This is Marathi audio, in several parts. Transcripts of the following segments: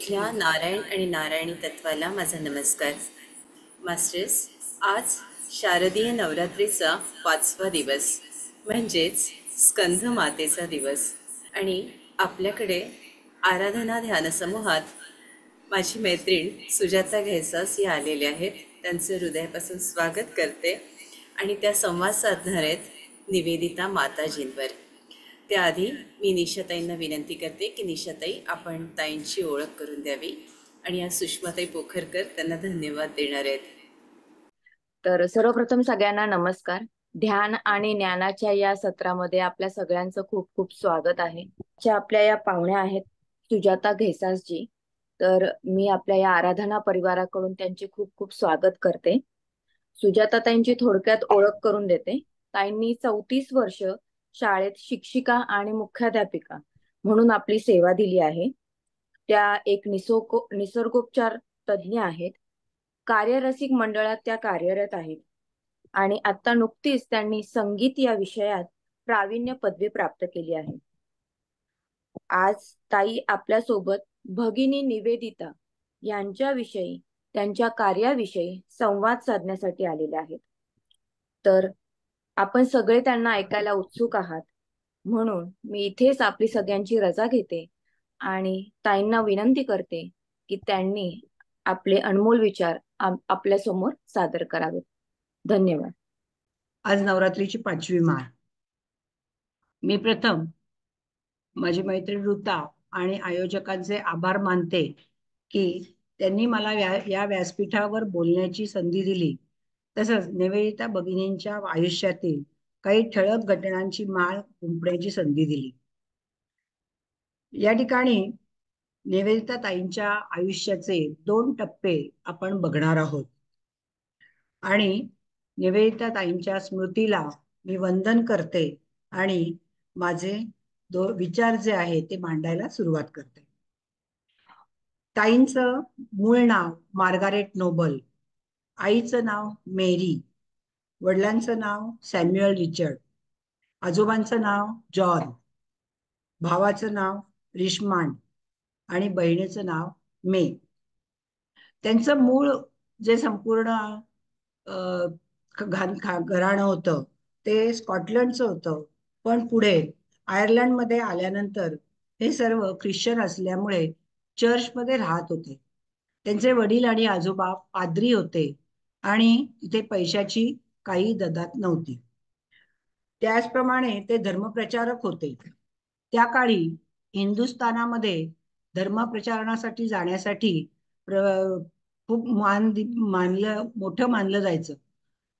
इथल्या नारायण आणि नारायणी तत्वाला माझा नमस्कार. मास्टर्स, आज शारदीय नवरात्रीचा 5वा दिवस म्हणजेच स्कंध मातेचा दिवस आणि आपल्याकडे आराधना ध्यानसमूहात माझी मैत्रीण सुजाता घैसास या आलेल्या आहेत. त्यांचं हृदयापासून स्वागत करते आणि त्या संवाद साधणार आहेत निवेदिता माताजींवर. त्याआधी मी निशाताईंना विनंती करते की निशाताई आपण ताईंची ओळख करून द्यावी आणि या सुषमाताई पोखरकर त्यांना धन्यवाद देणार आहेत. तर सर्वप्रथम सगळ्यांना नमस्कार. ध्यान आणि ज्ञानाच्या या सत्रामध्ये आपल्या सगळ्यांचं खूप खूप स्वागत आहे. आपल्या या पाहुण्या आहेत सुजाता घेसासजी. तर मी आपल्या या आराधना परिवाराकडून त्यांचे खूप खूप स्वागत करते. सुजाताताईंची थोडक्यात ओळख करून देते. ताईंनी 34 वर्ष शाळेत शिक्षिका आणि मुख्याध्यापिका म्हणून आपली सेवा दिली आहे. त्या एक निसर्गोपचार तज्ज्ञ आहेत. कार्यरसिक मंडळात त्या कार्यरत आहेत आणि आता नुकतीच त्यांनी संगीत या विषयात प्रावीण्य पदवी प्राप्त केली आहे. आज ताई आपल्यासोबत भगिनी निवेदिता यांच्याविषयी, त्यांच्या कार्याविषयी संवाद साधण्यासाठी आलेल्या आहेत. तर आपण सगळे त्यांना ऐकायला उत्सुक आहात, म्हणून मी इथेच आपली सगळ्यांची रजा घेते आणि ताईंना विनंती करते की त्यांनी आपले अनमोल विचार आपल्या समोर सादर करावेत. धन्यवाद. आज नवरात्रीची 5वी माळ. मी प्रथम माझी मैत्रीण ऋता आणि आयोजकांचे आभार मानते की त्यांनी मला या व्यासपीठावर बोलण्याची संधी दिली. तसंच निवेदिता भगिनींच्या आयुष्यातील काही ठळक घटनांची माळ गुंफण्याची संधी दिली. या ठिकाणी निवेदिता ताईंच्या आयुष्याचे 2 टप्पे आपण बघणार आहोत आणि निवेदिता ताईंच्या स्मृतीला मी वंदन करते आणि माझे विचार जे आहे ते मांडायला सुरुवात करते. ताईंचं मूळ नाव मार्गारेट नोबल, आईचं नाव मेरी, वडिलांचं नाव सॅम्युअल रिचर्ड, आजोबांचं नाव जॉन, भावाचं नाव रिश्मांड आणि बहिणीचं नाव मे. त्यांचं मूळ जे संपूर्ण घराणं होतं ते स्कॉटलंडचं होतं, पण पुढे आयर्लंडमध्ये आल्यानंतर हे सर्व ख्रिश्चन असल्यामुळे चर्चमध्ये राहत होते. त्यांचे वडील आणि आजोबा पाद्री होते आणि तिथे पैशाची काही ददात नव्हती. त्याचप्रमाणे ते धर्मप्रचारक होते. त्या काळी हिंदुस्थानामध्ये धर्मप्रचारणासाठी जाण्यासाठी खूप मोठं मानलं जायचं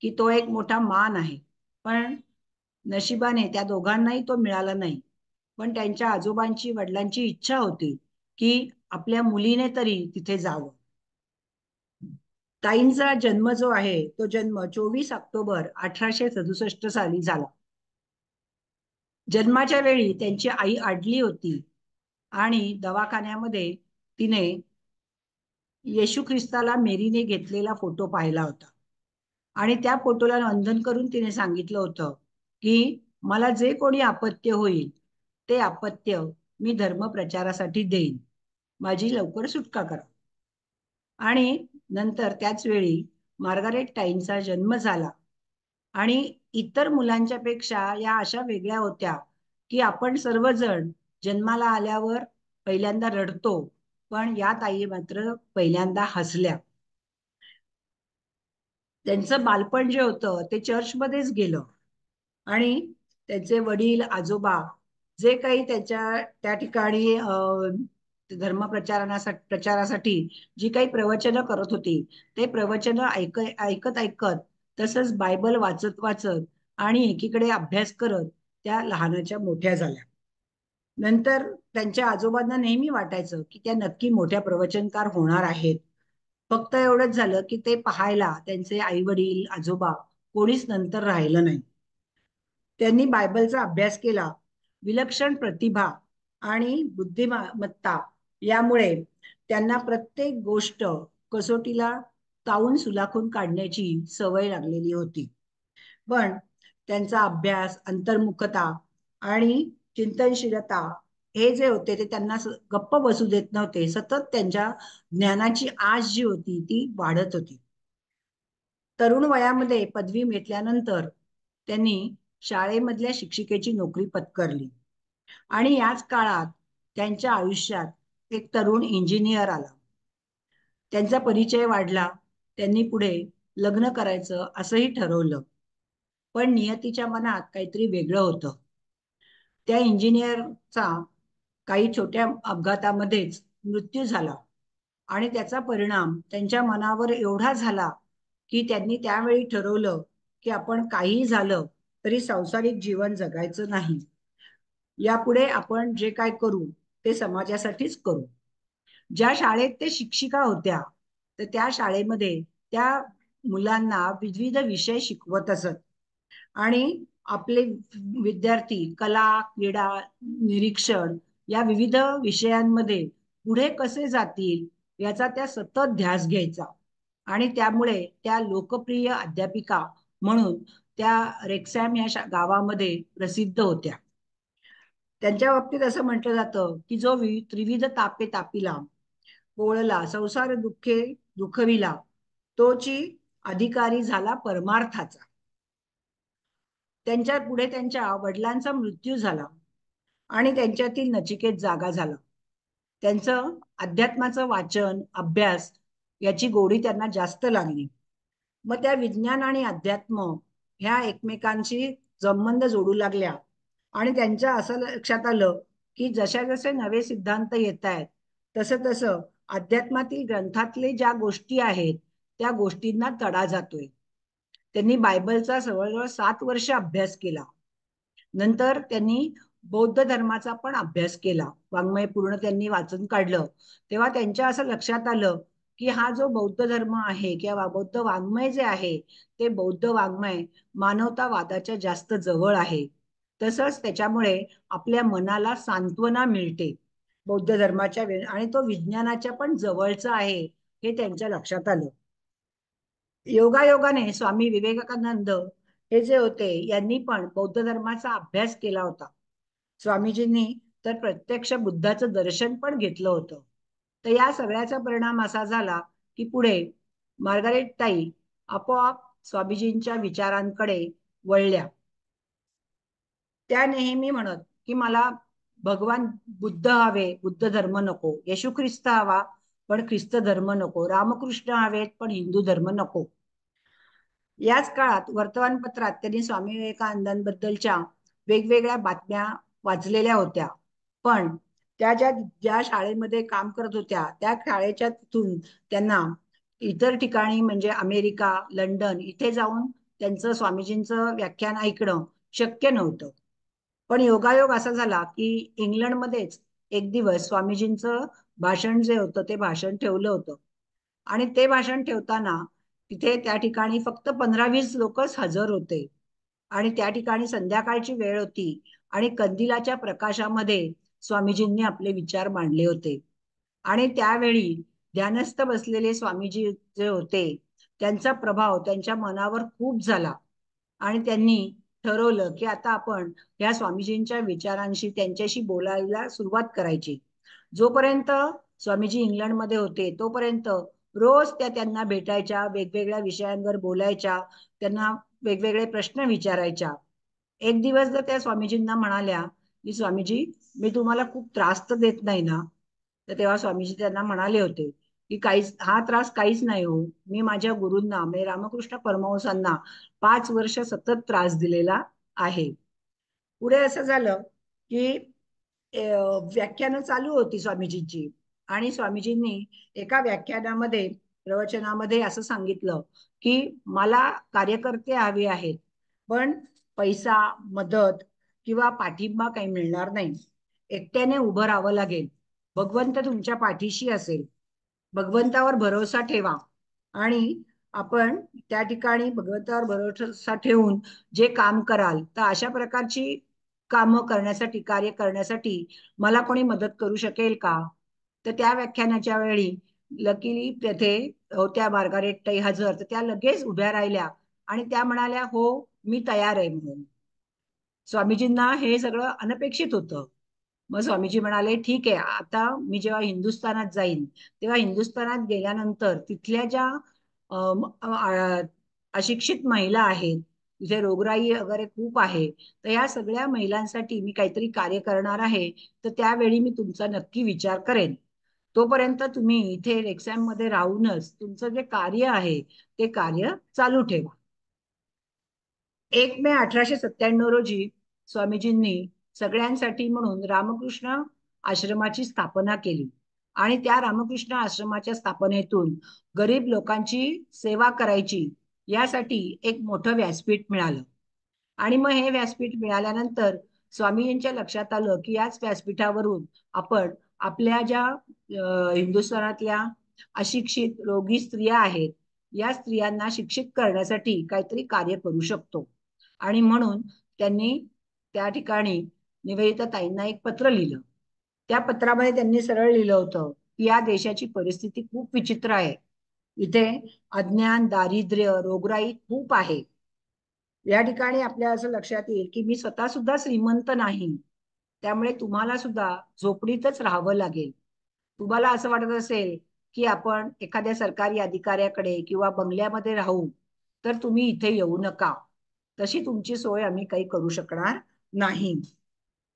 की तो एक मोठा मान आहे. पण नशिबाने त्या दोघांनाही तो मिळाला नाही. पण त्यांच्या आजोबांची वडिलांची इच्छा होती की आपल्या मुलीने तरी तिथे जावं. ताईंचा जन्म जो आहे तो जन्म 24 ऑक्टोबर 1867 साली झाला. जन्माच्या वेळी त्यांची आई अडली होती आणि दवाखान्यामध्ये तिने येशू ख्रिस्ताला मेरीने घेतलेला फोटो पाहिला होता आणि त्या फोटोला वंदन करून तिने सांगितलं होतं की मला जे कोणी अपत्य होईल ते अपत्य मी धर्मप्रचारासाठी देईन, माझी लवकर सुटका करा. आणि नंतर त्याच वेळी मार्गारेट ताईंचा जन्म झाला आणि इतर मुलांच्या पेक्षा या अशा वेगळ्या होत्या की आपण सर्वजण जन्माला आल्यावर पहिल्यांदा रडतो, पण या ताई मात्र पहिल्यांदा हसल्या. त्यांचं बालपण जे होतं ते चर्चमध्येच गेलं आणि त्यांचे वडील आजोबा जे काही त्या ठिकाणी प्रचारासाठी जी काही प्रवचनं करत होती ते प्रवचनं ऐकत ऐकत तसंच बायबल वाचत वाचत आणि एकीकडे अभ्यास करत त्या लहानाच्या मोठ्या झाल्या. नंतर त्यांच्या आजोबांना नेहमी वाटायचं की त्या नक्की मोठ्या प्रवचनकार होणार आहेत. फक्त एवढंच झालं की ते पाहायला त्यांचे आई वडील आजोबा कोणीच नंतर राहिलं नाही. त्यांनी बायबलचा अभ्यास केला. विलक्षण प्रतिभा आणि बुद्धिमत्ता यामुळे त्यांना प्रत्येक गोष्ट कसोटीला तावून सुलाखून काढण्याची सवय लागलेली होती. पण त्यांचा अभ्यास, अंतर्मुखता आणि चिंतनशीलता हे जे होते ते त्यांना गप्प बसू देत नव्हते. सतत त्यांच्या ज्ञानाची आस जी होती ती वाढत होती. तरुण वयामध्ये पदवी मिळवल्यानंतर त्यांनी शाळेमधल्या शिक्षिकेची नोकरी पत्करली आणि याच काळात त्यांच्या आयुष्यात एक तरुण इंजिनियर आला. त्यांचा परिचय वाढला. त्यांनी पुढे लग्न करायचं असंही ठरवलं. पण नियतीच्या मनात काहीतरी वेगळं होतं. त्या इंजिनियरचा काही छोट्या अपघातामध्येच मृत्यू झाला आणि त्याचा परिणाम त्यांच्या मनावर एवढा झाला की त्यांनी त्यावेळी ठरवलं की आपण काही झालं तरी सांसारिक जीवन जगायचं नाही. यापुढे आपण जे काय करू ते समाजासाठीच करू. ज्या शाळेत ते शिक्षिका होत्या तर त्या शाळेमध्ये त्या मुलांना विविध विषय शिकवत असत आणि आपले विद्यार्थी कला, क्रीडा, निरीक्षण या विविध विषयांमध्ये पुढे कसे जातील याचा त्या सतत ध्यास घ्यायचा आणि त्यामुळे त्या लोकप्रिय अध्यापिका म्हणून त्या रेक्सॅम या गावामध्ये प्रसिद्ध होत्या. त्यांच्या बाबतीत असं म्हटलं जातं की जो त्रिविध तापे तापिला, पोळला संसार दुःखे दुखविला, तोची अधिकारी झाला परमार्थाचा. त्यांच्या पुढे त्यांच्या वडिलांचा मृत्यू झाला आणि त्यांच्यातील नचिकेत जागा झाला. त्यांचं अध्यात्माचं वाचन अभ्यास याची गोडी त्यांना जास्त लागली. मग त्या विज्ञान आणि अध्यात्म ह्या एकमेकांशी संबंध जोडू लागल्या आणि त्यांच्या असं लक्षात आलं की जसे जसे नवे सिद्धांत येत आहेत तसं तसं अध्यात्मातील ग्रंथातले ज्या गोष्टी आहेत त्या गोष्टींना तडा जातोय. त्यांनी बायबलचा जवळजवळ 7 वर्ष अभ्यास केला. नंतर त्यांनी बौद्ध धर्माचा पण अभ्यास केला. वाङ्मय पूर्ण त्यांनी वाचून काढलं. तेव्हा त्यांच्या असं लक्षात आलं की हा जो बौद्ध धर्म आहे किंवा बौद्ध वाङ्मय जे आहे ते बौद्ध वाङ्मय मानवतावादाच्या जास्त जवळ आहे. तसंच त्याच्यामुळे आपल्या मनाला सांत्वना मिळते बौद्ध धर्माच्या आणि तो विज्ञानाच्या पण जवळचा आहे हे त्यांच्या लक्षात आलं. योगायोगाने स्वामी विवेकानंद हे जे होते यांनी पण बौद्ध धर्माचा अभ्यास केला होता. स्वामीजींनी तर प्रत्यक्ष बुद्धाचं दर्शन पण घेतलं होतं. तर या सगळ्याचा परिणाम असा झाला की पुढे मार्गारेट ताई आपोआप स्वामीजींच्या विचारांकडे वळल्या. त्या नेहमी म्हणत की मला भगवान बुद्ध हवे, बुद्ध धर्म नको. येशू ख्रिस्त हवा पण ख्रिस्त धर्म नको. रामकृष्ण हवेत पण हिंदू धर्म नको. याच काळात वर्तमानपत्रात त्यांनी स्वामी विवेकानंदांबद्दलच्या वेगवेगळ्या बातम्या वाचलेल्या होत्या. पण त्या ज्या ज्या शाळेमध्ये काम करत होत्या त्या शाळेच्या तिथून त्यांना इतर ठिकाणी म्हणजे अमेरिका, लंडन इथे जाऊन त्यांचं स्वामीजींचं व्याख्यान ऐकणं शक्य नव्हतं. पण योगायोग असा झाला की इंग्लंडमध्येच एक दिवस स्वामीजींचं भाषण जे होतं ते भाषण ठेवलं होतं आणि ते भाषण ठेवताना तिथे त्या ठिकाणी फक्त 15-20 लोकच हजर होते आणि त्या ठिकाणी संध्याकाळची वेळ होती आणि कंदिलाच्या प्रकाशामध्ये स्वामीजींनी आपले विचार मांडले होते आणि त्यावेळी ध्यानस्थ बसलेले स्वामीजी जे होते त्यांचा प्रभाव त्यांच्या मनावर खूप झाला आणि त्यांनी ठरवलं की आता आपण या स्वामीजींच्या विचारांशी त्यांच्याशी बोलायला सुरुवात करायची. जोपर्यंत स्वामीजी इंग्लंडमध्ये होते तोपर्यंत रोज त्या त्यांना भेटायच्या, वेगवेगळ्या विषयांवर बोलायच्या, त्यांना वेगवेगळे प्रश्न विचारायच्या. एक दिवस जर त्या स्वामीजींना म्हणाल्या की स्वामीजी मी तुम्हाला खूप त्रास तर देत नाही ना. तर तेव्हा स्वामीजी त्यांना म्हणाले होते की हा त्रास काहीच नाही हो. मी माझ्या गुरूंना म्हणजे रामकृष्ण परमहंसांना 5 वर्ष सतत त्रास दिलेला आहे. पुढे असं झालं की व्याख्यानं चालू होती स्वामीजींची आणि स्वामीजींनी एका व्याख्यानामध्ये प्रवचनामध्ये असं सांगितलं की मला कार्यकर्ते हवे आहेत पण पैसा, मदत किंवा पाठिंबा काही मिळणार नाही. एकट्याने उभं राहावं लागेल. भगवंत तुमच्या पाठीशी असेल. भगवंतावर भरोसा ठेवा आणि आपण त्या ठिकाणी भगवंतावर भरोसा ठेवून जे काम कराल तर अशा प्रकारची कामं करण्यासाठी, कार्य करण्यासाठी मला कोणी मदत करू शकेल का. तर त्या व्याख्यानाच्या वेळी लकीली तेथे होत्या मार्गारेट ताई हजर, तर त्या लगेच उभ्या राहिल्या आणि त्या म्हणाल्या हो मी तयार आहे म्हणून. स्वामीजींना हे सगळं अनपेक्षित होतं मग स्वामीजी म्हणाले, ठीक आहे, आता मी जेव्हा हिंदुस्थानात जाईन तेव्हा हिंदुस्थानात गेल्यानंतर तिथल्या ज्या अशिक्षित महिला आहेत, तिथे रोगराई वगैरे खूप आहे, तर या सगळ्या महिलांसाठी मी काहीतरी कार्य करणार आहे. तर त्यावेळी मी तुमचा नक्की विचार करेन. तोपर्यंत तुम्ही इथे रेक्सॅम मध्ये राहूनच तुमचं जे कार्य आहे ते कार्य चालू ठेवा. 1 मे 1897 रोजी स्वामीजींनी सगळ्यांसाठी म्हणून रामकृष्ण आश्रमाची स्थापना केली आणि त्या रामकृष्ण आश्रमाच्या स्थापनेतून गरीब लोकांची सेवा करायची यासाठी एक मोठं व्यासपीठ मिळालं. आणि मग हे व्यासपीठ मिळाल्यानंतर स्वामीजींच्या लक्षात आलं की याच व्यासपीठावरून आपण आपल्या ज्या हिंदुस्थानातल्या अशिक्षित रोगी स्त्रिया आहेत, या स्त्रियांना शिक्षित करण्यासाठी काहीतरी कार्य करू शकतो. आणि म्हणून त्यांनी त्या ठिकाणी निवेदिता ताईंना एक पत्र लिहिलं. त्या पत्रामध्ये त्यांनी सरळ लिहिलं होतं की या देशाची परिस्थिती खूप विचित्र आहे. इथे अज्ञान, दारिद्र्य, रोगराई खूप आहे. या ठिकाणी आपल्या असं लक्षात येईल की मी स्वतः सुद्धा श्रीमंत नाही, त्यामुळे तुम्हाला सुद्धा झोपडीतच राहावं लागेल. तुम्हाला असं वाटत असेल की आपण एखाद्या सरकारी अधिकाऱ्याकडे किंवा बंगल्यामध्ये राहू, तर तुम्ही इथे येऊ नका. तशी तुमची सोय आम्ही काही करू शकणार नाही.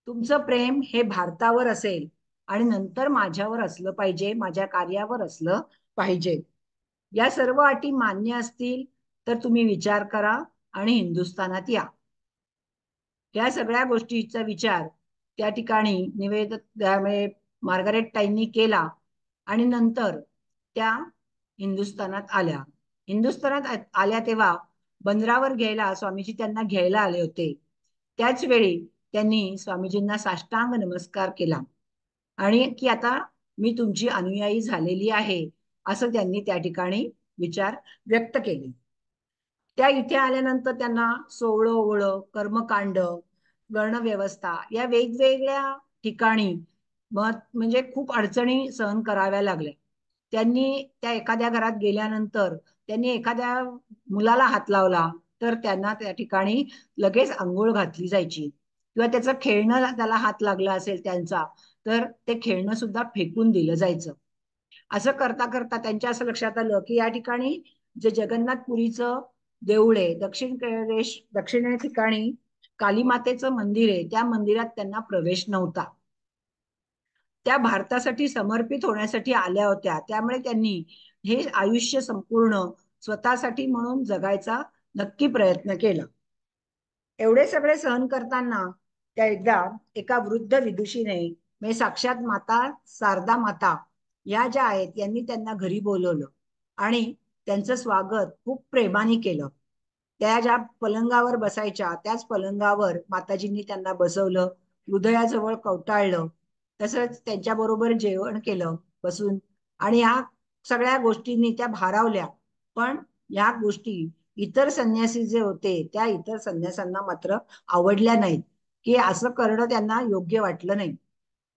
तुमचं प्रेम हे भारतावर असेल आणि नंतर माझ्यावर असलं पाहिजे, माझ्या कार्यावर असलं पाहिजे. या सर्व अटी मान्य असतील तर तुम्ही विचार करा आणि हिंदुस्थानात या. या सगळ्या गोष्टीचा विचार त्या ठिकाणी मार्गारेट ताईंनी केला आणि नंतर त्या हिंदुस्थानात आल्या. हिंदुस्थानात आल्या तेव्हा बंदरावर घ्यायला स्वामीजी त्यांना घ्यायला आले होते. त्याच वेळी त्यांनी स्वामीजींना साष्टांग नमस्कार केला आणि की आता मी तुमची अनुयायी झालेली आहे असं त्यांनी त्या ठिकाणी विचार व्यक्त केले. त्या इथे आल्यानंतर त्यांना सोवळं ओवळं, कर्मकांड, वर्णव्यवस्था या वेगवेगळ्या ठिकाणी म्हणजे खूप अडचणी सहन कराव्या लागल्या. त्यांनी त्या एखाद्या घरात गेल्यानंतर त्यांनी एखाद्या मुलाला हात लावला तर त्यांना त्या ठिकाणी लगेच अंघोळ घातली जायची, किंवा त्याचं खेळणं त्याला हात लागला असेल त्यांचा, तर ते खेळणं सुद्धा फेकून दिलं जायचं. असं करता करता त्यांच्या असं लक्षात आलं की या ठिकाणी जे जगन्नाथपुरीचं देऊळ आहे, दक्षिणे ठिकाणी काली मातेचं मंदिर आहे, त्या मंदिरात त्यांना प्रवेश नव्हता. त्या भारतासाठी समर्पित होण्यासाठी आल्या होत्या, त्यामुळे त्यांनी हे आयुष्य संपूर्ण स्वतःसाठी म्हणून जगायचा नक्की प्रयत्न केला. एवढे सगळे सहन करताना त्या एकदा एका वृद्ध विदुषीने, म्हणजे साक्षात माता शारदा माता या ज्या आहेत, यांनी त्यांना घरी बोलवलं आणि त्यांचं स्वागत खूप प्रेमाने केलं. त्या ज्या पलंगावर बसायच्या त्याच पलंगावर माताजींनी त्यांना बसवलं, हृदयाजवळ कवटाळलं, तसंच त्यांच्याबरोबर जेवण केलं बसून. आणि ह्या सगळ्या गोष्टींनी त्या भारावल्या. पण ह्या गोष्टी इतर संन्यासी जे होते त्या इतर संन्यासांना मात्र आवडल्या नाहीत, की असं करणं त्यांना योग्य वाटलं नाही.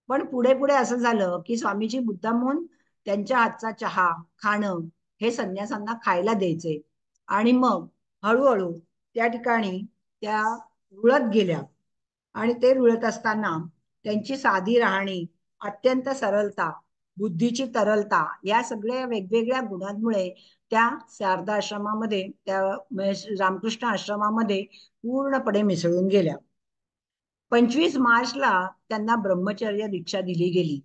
पण पुढे पुढे असं झालं की स्वामीजी मुद्दामून त्यांच्या हातचा चहा, खाणं हे संन्यासांना खायला द्यायचे. आणि मग हळूहळू त्या ठिकाणी त्या रुळत गेल्या. आणि ते रुळत असताना त्यांची साधी राहणी, अत्यंत सरलता, बुद्धीची तरलता या सगळ्या वेगवेगळ्या गुणांमुळे त्या शारदा आश्रमामध्ये, त्या रामकृष्ण आश्रमामध्ये पूर्णपणे मिसळून गेल्या. 25 मार्चला त्यांना ब्रह्मचर्य दीक्षा दिली गेली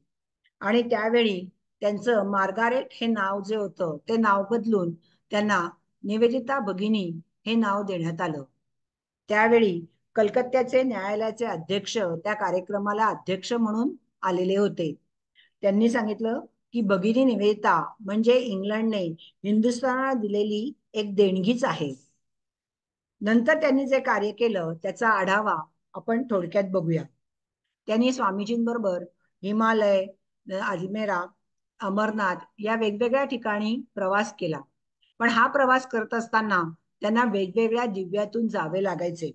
आणि त्यावेळी त्यांचं मार्गारेट हे नाव जे होतं ते नाव बदलून त्यांना निवेदिता भगिनी हे नाव देण्यात आलं. त्यावेळी कलकत्त्याचे न्यायालयाचे अध्यक्ष त्या कार्यक्रमाला अध्यक्ष म्हणून आलेले होते. त्यांनी सांगितलं की भगिनी निवेदिता म्हणजे इंग्लंडने हिंदुस्थानाला दिलेली एक देणगीच आहे. नंतर त्यांनी जे कार्य केलं त्याचा आढावा आपण थोडक्यात बघूया. त्यांनी स्वामीजींबरोबर हिमालय, अजमेरा, अमरनाथ या वेगवेगळ्या ठिकाणी प्रवास केला. पण हा प्रवास करत असताना त्यांना वेगवेगळ्या दिव्यातून जावे लागायचे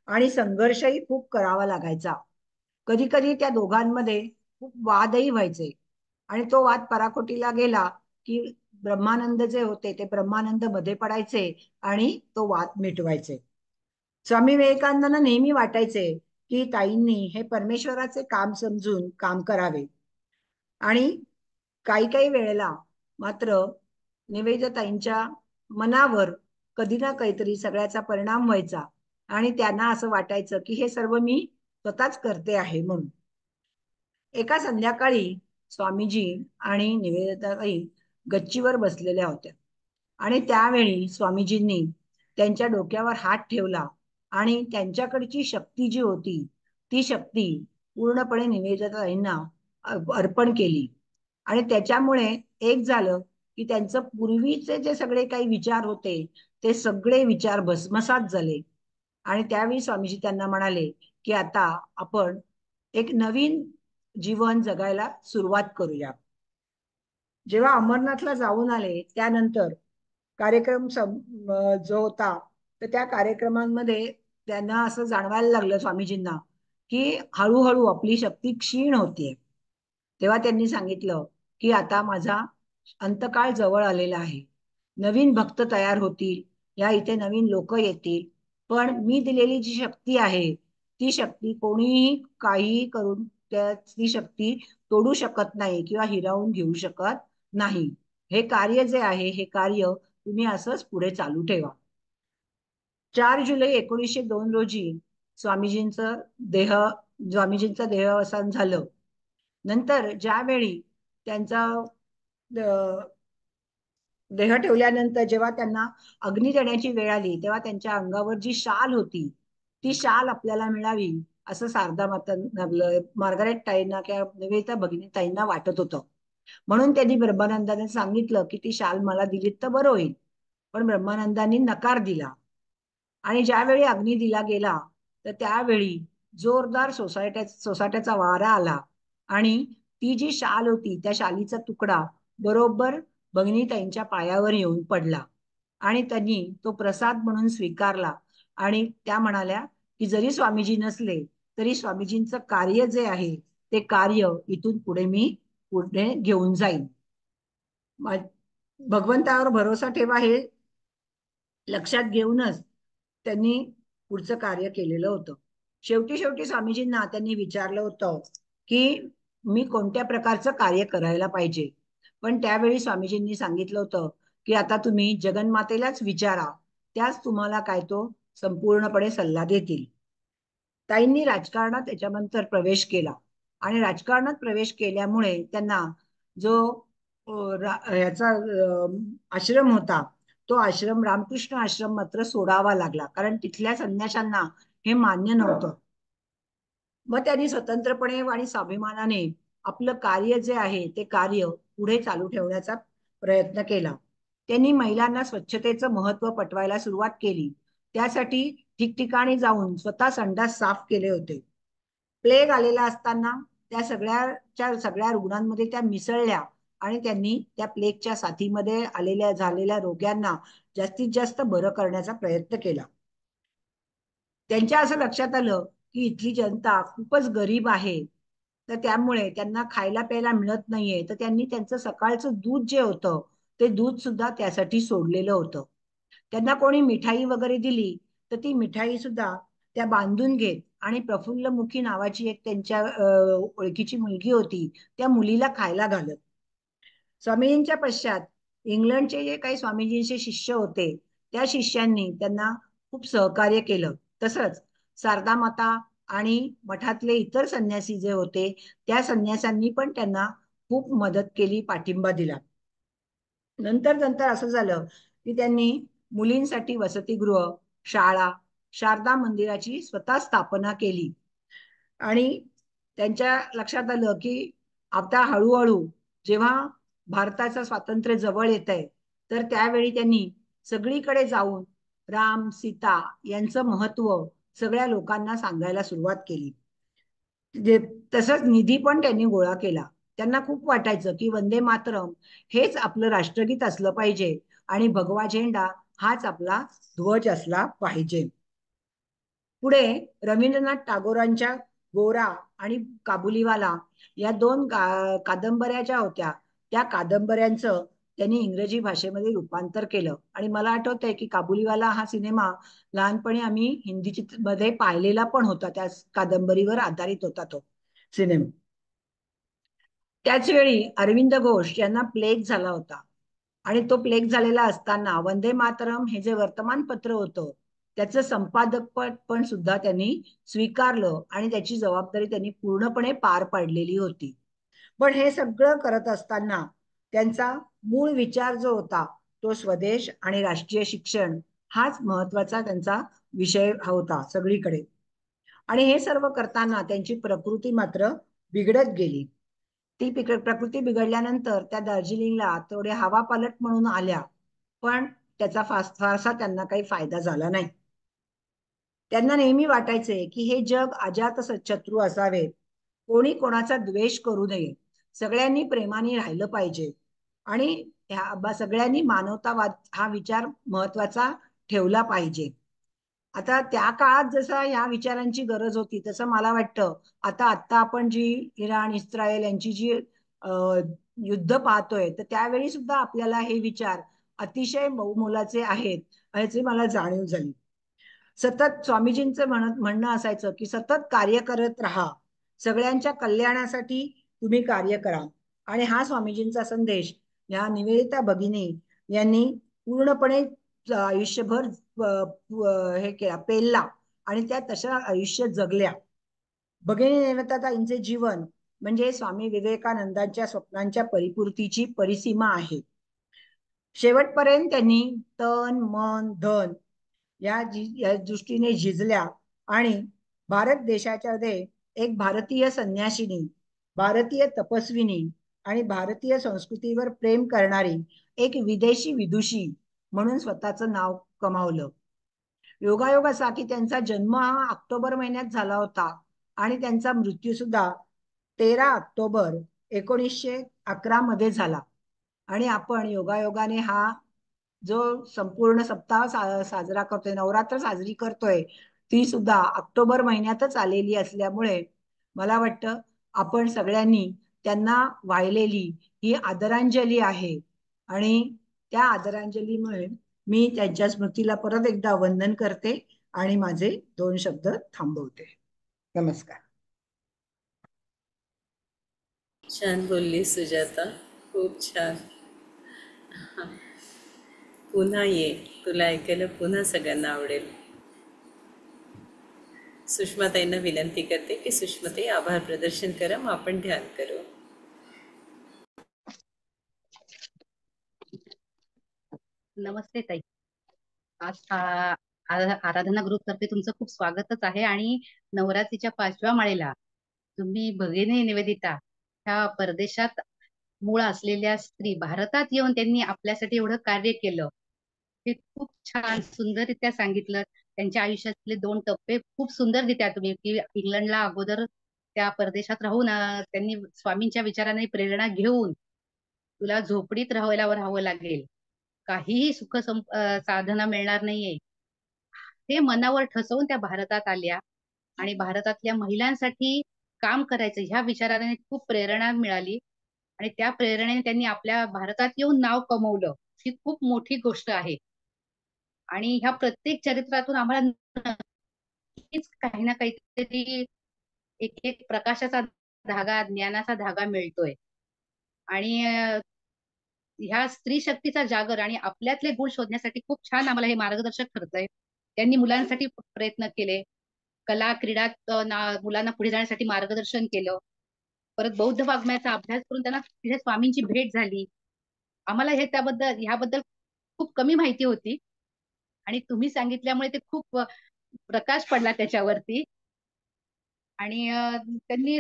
आणि संघर्षही खूप करावा लागायचा. कधी कधी त्या दोघांमध्ये खूप वादही व्हायचे आणि तो वाद पराकोटीला गेला की ब्रह्मानंद जे होते ते ब्रह्मानंद मध्ये पडायचे आणि तो वाद मिटवायचे. स्वामी विवेकानंदांना नेहमी वाटायचे की ताईंनी हे परमेश्वराचे काम समजून काम करावे. आणि काही काही वेळेला मात्र निवेदिताईंच्या मनावर कधी ना काहीतरी सगळ्याचा परिणाम व्हायचा आणि त्यांना असं वाटायचं की हे सर्व मी स्वतःच करते आहे म्हणून. एका संध्याकाळी स्वामीजी आणि निवेदिताताई गच्चीवर बसलेल्या होत्या आणि त्यावेळी स्वामीजींनी त्यांच्या डोक्यावर हात ठेवला आणि त्यांच्याकडची शक्ती जी होती ती शक्ती पूर्णपणे निवेदिताताईंना अर्पण केली. आणि त्याच्यामुळे एक झालं की त्यांचं पूर्वीचे जे सगळे काही विचार होते ते सगळे विचार भस्मसात झाले. आणि त्यावेळी स्वामीजी त्यांना म्हणाले की आता आपण एक नवीन जीवन जगायला सुरुवात करूया. जेव्हा अमरनाथला जाऊन आले त्यानंतर जो होता तर त्या कार्यक्रमांमध्ये त्यांना असं जाणवायला लागलं स्वामीजींना की हळूहळू आपली शक्ती क्षीण होतीये. तेव्हा त्यांनी सांगितलं की आता माझा अंतकाळ जवळ आलेला आहे. नवीन भक्त तयार होतील, या इथे नवीन लोक येतील, पण मी दिलेली जी शक्ती आहे ती शक्ती कोणीही काहीही करून ती शक्ती तोडू शकत नाही किंवा हिरावून घेऊ शकत नाही. हे कार्य जे आहे हे कार्य तुम्ही असंच पुढे चालू ठेवा. 4 जुलै 1902 रोजी स्वामीजींचं देह स्वामीजींचं देहावसान झालं. नंतर ज्यावेळी त्यांचा देह ठेवल्यानंतर जेव्हा त्यांना अग्नी देण्याची वेळ आली तेव्हा त्यांच्या अंगावर जी शाल होती ती शाल आपल्याला मिळावी असं शारदा माता मार्गारेट ताईंना किंवा निवेदिता भगिनी ताईंना वाटत होतं. म्हणून त्यांनी ब्रह्मानंदाने सांगितलं की ती शाल मला दिली तर बरं होईल. पण ब्रह्मानंदांनी नकार दिला आणि ज्यावेळी अग्नी दिला गेला तर त्यावेळी जोरदार सोसाट्याचा वारा आला आणि ती जी शाल होती त्या शालीचा तुकडा बरोबर भगिनीताईंच्या पायावर येऊन पडला आणि त्यांनी तो प्रसाद म्हणून स्वीकारला. आणि त्या म्हणाल्या की जरी स्वामीजी नसले तरी स्वामीजींचं कार्य जे आहे ते कार्य इथून पुढे मी पुढे घेऊन जाईन. भगवंतावर भरोसा ठेवा हे लक्षात घेऊनच त्यांनी पुढचं कार्य केलेलं होतं. शेवटी शेवटी स्वामीजींना त्यांनी विचारलं होतं की मी कोणत्या प्रकारचं कार्य करायला पाहिजे. पण त्यावेळी स्वामीजींनी सांगितलं होतं की आता तुम्ही जगन्मातेलाच विचारा, त्याच तुम्हाला काय तो संपूर्णपणे सल्ला देतील. ताईंनी राजकारणात त्याच्यानंतर प्रवेश केला आणि राजकारणात प्रवेश केल्यामुळे त्यांना जो याचा आश्रम होता तो आश्रम रामकृष्ण आश्रम मात्र सोडावा लागला, कारण तिथल्या संन्याशांना हे मान्य नव्हतं. मग त्यांनी स्वतंत्रपणे आणि स्वाभिमानाने आपलं कार्य जे आहे ते कार्य पुढे चालू ठेवण्याचा प्रयत्न केला. त्यांनी महिलांना स्वच्छतेचं महत्व पटवायला सुरुवात केली. त्यासाठी ठिकठिकाणी जाऊन स्वतः संडास साफ केले होते. प्लेग आलेला असताना त्या सगळ्या रुग्णांमध्ये त्या मिसळल्या आणि त्यांनी त्या प्लेगच्या साथीमध्ये झालेल्या रोग्यांना जास्तीत जास्त बरं करण्याचा प्रयत्न केला. त्यांच्या असं लक्षात आलं की इथली जनता खूपच गरीब आहे, तर त्यामुळे त्यांना खायला प्यायला मिळत नाहीये. तर त्यांनी त्यांचं सकाळचं दूध जे होतं ते दूध सुद्धा त्यासाठी सोडलेलं होतं. त्यांना कोणी मिठाई वगैरे दिली तर ती मिठाई सुद्धा त्या बांधून घेत आणि प्रफुल्लमुखी नावाची एक त्यांच्या ओळखीची मुलगी होती त्या मुलीला खायला घालत. स्वामीजींच्या पश्चात इंग्लंडचे जे काही स्वामीजींचे शिष्य होते त्या शिष्यांनी त्यांना खूप सहकार्य केलं. तसंच शारदा माता आणि मठातले इतर संन्यासी जे होते त्या संन्यासांनी पण त्यांना खूप मदत केली, पाठिंबा दिला. नंतर नंतर असं झालं की त्यांनी मुलींसाठी वसतिगृह, शाळा, शारदा मंदिराची स्वतः स्थापना केली. आणि त्यांच्या लक्षात आलं की आता हळूहळू जेव्हा भारताचं स्वातंत्र्य जवळ येत आहे तर त्यावेळी त्यांनी सगळीकडे जाऊन राम सीता यांचं महत्व सगळ्या लोकांना सांगायला सुरुवात केली. जे तसंच निधी पण त्यांनी गोळा केला. त्यांना खूप वाटायचं की वंदे मातरम हेच आपलं राष्ट्रगीत असलं पाहिजे आणि भगवा झेंडा हाच आपला ध्वज असला पाहिजे. पुढे रवींद्रनाथ टागोरांच्या गोरा आणि काबुलीवाला या दोन कादंबऱ्या ज्या होत्या त्या कादंबऱ्यांचं त्यांनी इंग्रजी भाषेमध्ये रूपांतर केलं. आणि मला आठवतंय की काबुलीवाला हा सिनेमा लहानपणी आम्ही हिंदी मध्ये पाहिलेला पण होता. त्या कादंबरीवर आधारित होता तो सिनेमा. त्याच वेळी अरविंद घोष यांना प्लेग झाला होता. आणि तो प्लेग झालेला असताना वंदे मातरम हे जे वर्तमानपत्र होतं त्याचं संपादकपद पण सुद्धा त्यांनी स्वीकारलं आणि त्याची जबाबदारी त्यांनी पूर्णपणे पार पाडलेली होती. पण हे सगळं करत असताना त्यांचा मूळ विचार जो होता तो स्वदेश आणि राष्ट्रीय शिक्षण हाच महत्वाचा त्यांचा विषय होता सगळीकडे. आणि हे सर्व करताना त्यांची प्रकृती मात्र बिघडत गेली. ती प्रकृती बिघडल्यानंतर त्या दार्जिलिंगला थोडे हवा पालट म्हणून आल्या, पण त्याचा फारसा त्यांना काही फायदा झाला नाही. त्यांना नेहमी वाटायचे की हे जग अजात शत्रू असावे, कोणी कोणाचा द्वेष करू नये, सगळ्यांनी प्रेमाने राहिलं पाहिजे आणि सगळ्यांनी मानवतावाद हा विचार महत्वाचा ठेवला पाहिजे. आता त्या काळात जसा ह्या विचारांची गरज होती तसं मला वाटतं आता आपण जी इराण इस्रायल यांची जी युद्ध पाहतोय तर त्यावेळी सुद्धा आपल्याला हे विचार अतिशय बहुमोलाचे आहेत याची मला जाणीव झाली. सतत स्वामीजींचं म्हणणं असायचं की सतत कार्य करत राहा, सगळ्यांच्या कल्याणासाठी तुम्ही कार्य करा. आणि हा स्वामीजींचा संदेश या निवेदिता भगिनी यांनी पूर्णपणे आयुष्यभर हे केला, पेलला आणि त्या तशा आयुष्य जगल्या. भगिनी निवेदिताताईंचे जीवन म्हणजे स्वामी विवेकानंदांच्या स्वप्नांच्या परिपूर्तीची परिसीमा आहे. शेवटपर्यंत त्यांनी तन मन धन या दृष्टीने झिजल्या आणि भारत देशाच्या एक भारतीय संन्यासिनी, भारतीय तपस्विनी आणि भारतीय संस्कृतीवर प्रेम करणारी एक विदेशी विदुषी म्हणून स्वतःचं नाव कमावलं. योगायोग असा की त्यांचा जन्म हा ऑक्टोबर महिन्यात झाला होता आणि त्यांचा मृत्यू सुद्धा 13 ऑक्टोबर 1911 मध्ये झाला. आणि आपण योगायोगाने हा जो संपूर्ण सप्ताह साजरा करतोय, नवरात्र साजरी करतोय, ती सुद्धा ऑक्टोबर महिन्यातच आलेली असल्यामुळे मला वाटतं आपण सगळ्यांनी त्यांना वाहिलेली ही आदरांजली आहे. आणि त्या आदरांजलीमुळे मी त्यांच्या स्मृतीला परत एकदा वंदन करते आणि माझे 2 शब्द थांबवते. नमस्कार. छान बोलली सुजाता, खूप छान. पुन्हा ये, तुला ऐकायला पुन्हा सगळ्यांना आवडेल. सुषमाताईंना विनंती करते की सुषमाताई आभार प्रदर्शन करा, मग आपण ध्यान करू. नमस्ते ताई. आज आराधना ग्रुप तर्फे तुमचं खूप स्वागतच आहे. आणि नवरात्रीच्या 5व्या माळेला तुम्ही भगिनी निवेदिता ह्या परदेशात मूळ असलेल्या स्त्री भारतात येऊन त्यांनी आपल्यासाठी एवढं कार्य केलं, हे खूप छान सुंदररित्या सांगितलं. त्यांच्या आयुष्यातले 2 टप्पे खूप सुंदररित्या तुम्ही की इंग्लंडला अगोदर त्या परदेशात राहून त्यांनी स्वामींच्या विचाराने प्रेरणा घेऊन तुला झोपडीत राहावं लागेल, काहीही साधना मिळणार नाहीये, हे मनावर ठसवून त्या भारतात आल्या आणि भारतातल्या महिलांसाठी काम करायचं ह्या विचाराने खूप प्रेरणा मिळाली. आणि त्या प्रेरणेने त्यांनी आपल्या भारतात येऊन नाव कमवलं, ही खूप मोठी गोष्ट आहे. आणि ह्या प्रत्येक चरित्रातून आम्हाला नक्कीच काही ना काहीतरी एक एक प्रकाशाचा धागा, ज्ञानाचा धागा मिळतोय. आणि ह्या स्त्री शक्तीचा जागर आणि आपल्यातले गुण शोधण्यासाठी खूप छान आम्हाला हे मार्गदर्शक ठरतंय. त्यांनी मुलांसाठी प्रयत्न केले, कला क्रीडात मुलांना पुढे जाण्यासाठी मार्गदर्शन केलं. परत बौद्ध वाङ्मयाचा अभ्यास करून त्यांना तिथे स्वामींची भेट झाली. आम्हाला ह्याबद्दल खूप कमी माहिती होती आणि तुम्ही सांगितल्यामुळे ते खूप प्रकाश पडला त्याच्यावरती. आणि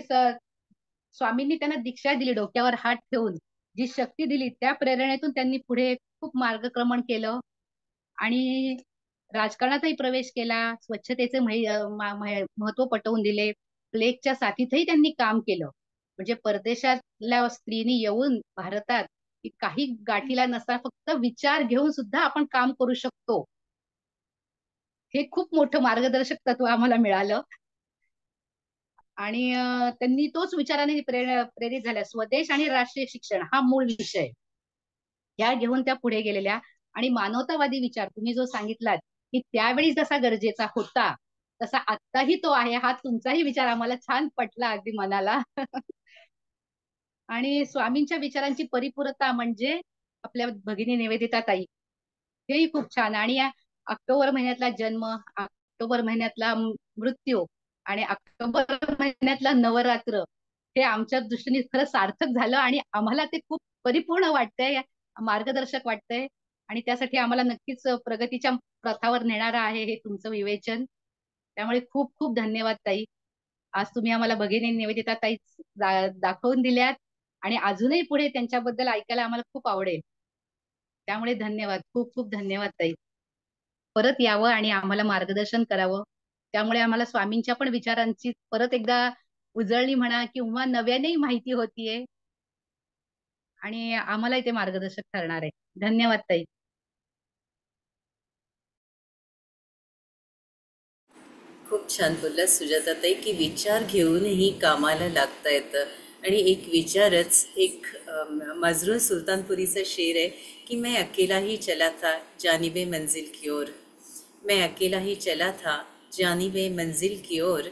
स्वामींनी त्यांना दीक्षा दिली, डोक्यावर हात ठेवून जी शक्ती दिली त्या प्रेरणेतून त्यांनी पुढे खूप मार्गक्रमण केलं आणि राजकारणातही प्रवेश केला. स्वच्छतेचे महत्व पटवून दिले. प्लेगच्या साथीतही त्यांनी काम केलं. म्हणजे परदेशातल्या स्त्रीनी येऊन भारतात काही गाठीला नसता फक्त विचार घेऊन सुद्धा आपण काम करू शकतो, हे खूप मोठं मार्गदर्शक तत्व आम्हाला मिळालं. आणि त्यांनी तोच विचाराने प्रेरित झाल्या. स्वदेश आणि राष्ट्रीय शिक्षण हा मूळ विषय. ह्या घेऊन त्या पुढे गेलेल्या. आणि मानवतावादी विचार तुम्ही जो सांगितलात की त्यावेळी जसा गरजेचा होता तसा आत्ताही तो आहे, हा तुमचाही विचार आम्हाला छान पटला अगदी मनाला. आणि स्वामींच्या विचारांची परिपूर्णता म्हणजे आपल्या भगिनी निवेदिता ताई, हेही खूप छान. आणि या ऑक्टोबर महिन्यातला जन्म, ऑक्टोबर महिन्यातला मृत्यू आणि ऑक्टोबर महिन्यातला नवरात्र हे आमच्या दृष्टीने खरं सार्थक झालं आणि आम्हाला ते खूप परिपूर्ण वाटतंय, मार्गदर्शक वाटतंय. आणि त्यासाठी आम्हाला नक्कीच प्रगतीच्या पथावर नेणारं आहे हे तुमचं विवेचन. त्यामुळे खूप खूप धन्यवाद ताई. आज तुम्ही आम्हाला भगिनी निवेदिता ताई दाखवून दिल्यात आणि अजूनही पुढे त्यांच्याबद्दल ऐकायला आम्हाला खूप आवडेल. त्यामुळे धन्यवाद, खूप खूप धन्यवाद ताई. परत यावं आणि आम्हाला मार्गदर्शन करावं. त्यामुळे आम्हाला स्वामींच्या पण विचारांची परत एकदा उजळणी म्हणा किंवा नव्यानेही माहिती होतीये आणि आम्हालाही ते मार्गदर्शक ठरणार आहे. धन्यवाद ताई. खूप छान बोलला सुजाताताई की विचार घेऊनही कामाला लागता येतं. आणि एक विचारच एक मजरूह सुलतानपुरीचा शेर आहे की मैं अकेला ही चला था जानिबे मंजिल की ओर, मैं अकेला ही चला था जानिबे मंजिल की ओर,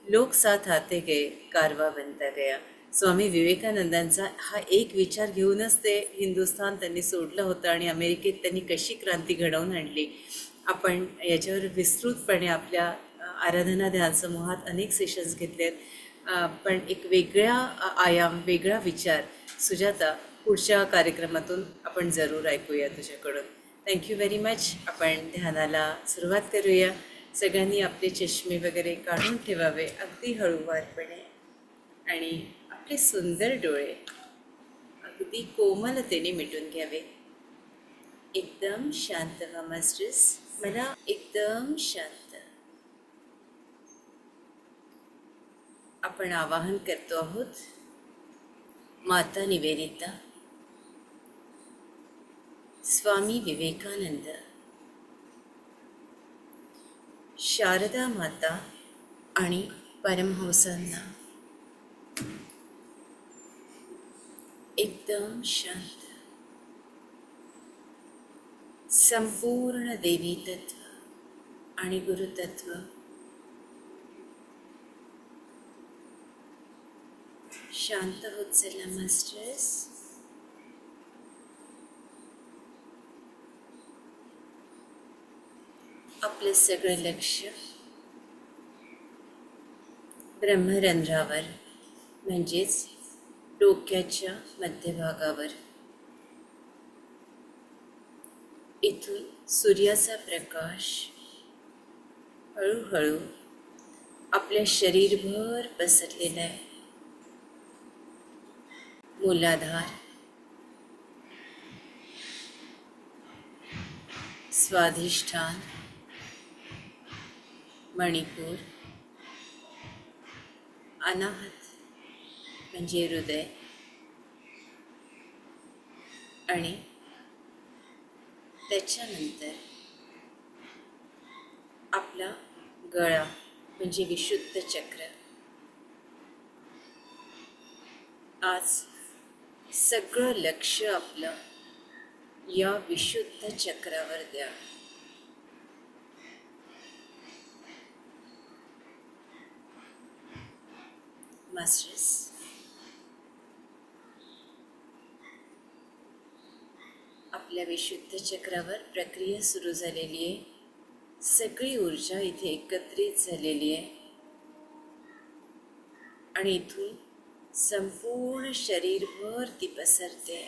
लोक साथ आते गए कारवा बनता गया. स्वामी विवेकानंदांचा हा एक विचार घेऊनच ते हिंदुस्थान त्यांनी सोडलं होतं आणि अमेरिकेत त्यांनी कशी क्रांती घडवून आणली. आपण याच्यावर विस्तृतपणे आपल्या आराधना ध्यान समूहात अनेक सेशन्स घेतले आहेत. पण एक वेगळा आयाम, वेगळा विचार सुजाता पुढच्या कार्यक्रमातून आपण जरूर ऐकूया तुझ्याकडून. Thank you very much. आपण ध्यानाला सुरुवात करूया. सगळ्यांनी आपले चष्मे वगैरे काढून ठेवावे अगदी हळूवारपणे आणि आपले सुंदर डोळे अगदी कोमलतेने मिटून घ्यावे. एकदम शांत व्हा मास्टर्स, मला एकदम शांत. आपण आवाहन करतो आहोत माता निवेदिता, स्वामी विवेकानंद, शारदा माता आणि परमहंसांना एकदम शांत. संपूर्ण देवी तत्व आणि गुरुतत्व शांत होत चला मास्टर्स. आपलं सगळं लक्ष ब्रह्मरंध्रावर म्हणजेच डोक्याच्या मध्यभागावर. इथून सूर्याचा प्रकाश हळूहळू आपल्या शरीरभर पसरलेला आहे. मूलाधार, स्वाधिष्ठान, मणिपूर, अनाहत म्हणजे हृदय आणि त्याच्यानंतर आपला गळा म्हणजे विशुद्ध चक्र. आज सगळं लक्ष आपलं या विशुद्ध चक्रावर द्या. मास्टर्स, आपल्या विशुद्ध चक्रावर प्रक्रिया सुरू झालेली आहे. सगळी ऊर्जा इथे एकत्रित झालेली आहे आणि इथून संपूर्ण शरीरभर ती पसरते.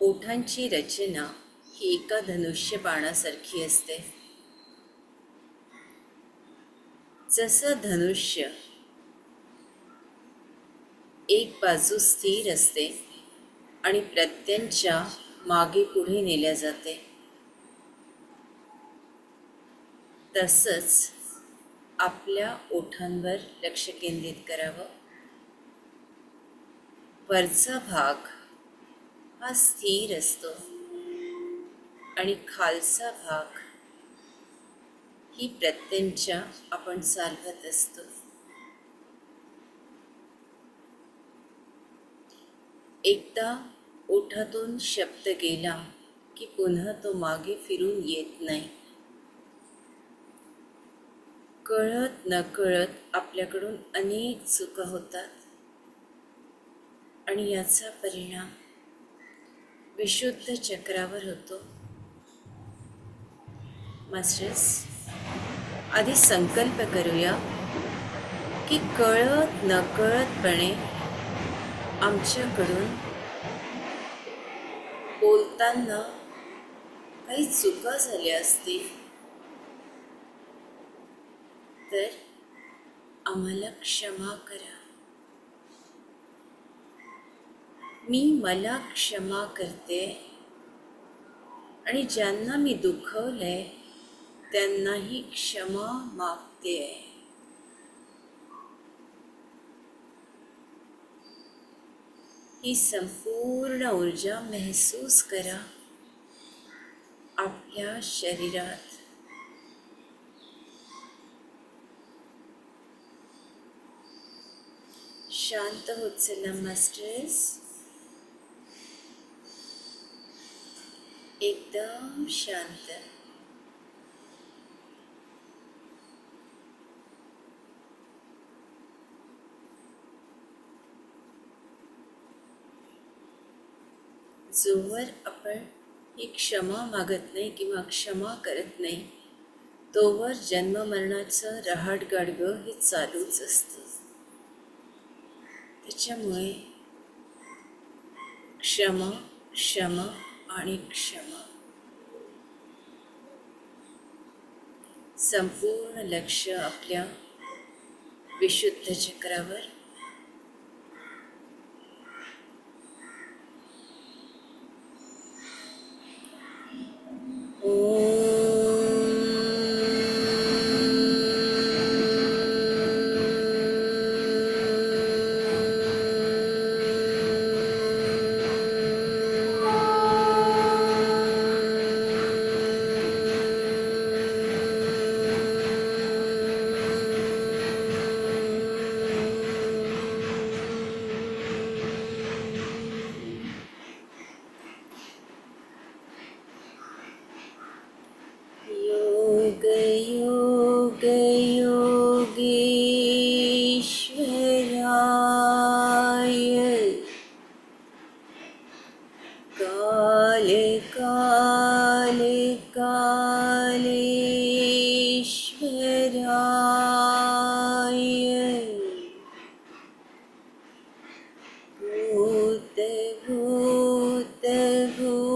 ओठांची रचना ही एका धनुष्य बाणासारखी असते. जसं धनुष्य एक बाजू स्थिर असते आणि प्रत्ययांच्या मागे पुढे नेल्या जाते, तसंच आपल्या ओठांवर लक्ष केंद्रित करावं. वरचा भाग हा स्थिर असतो आणि खालचा भाग ही प्रत्यंचा आपण चालवत असतो. एकदा ओठातून शब्द गेला की पुन्हा तो मागे फिरून येत नाही. कळत नकळत आपल्याकडून अनेक चुका होतात आणि याचा परिणाम विशुद्ध चक्रावर होतो. मास्टर्स, आधी संकल्प करूया की कळत नकळतपणे आमच्याकडून बोलताना काही चुका झाल्या असतील तर आम्हाला क्षमा करा. मी मला क्षमा करते आणि ज्यांना मी दुखवलंय त्यांनाही क्षमा मागते. ही संपूर्ण ऊर्जा महसूस करा आपल्या शरीरात. शांत होत चला मास्टर्स, एकदम शांत. जोवर आपण ही क्षमा मागत नाही किंवा क्षमा करत नाही तोवर जन्ममरणाचं रहाटगाडगं हे चालूच असतं. त्याच्यामुळे क्षमा क्षमा आणि क्षमा. संपूर्ण लक्ष आपल्या विशुद्ध चक्रावर. योग योग योगेश्वराय काले काले कालेश्वराय भूत भूत भूतेश्वराय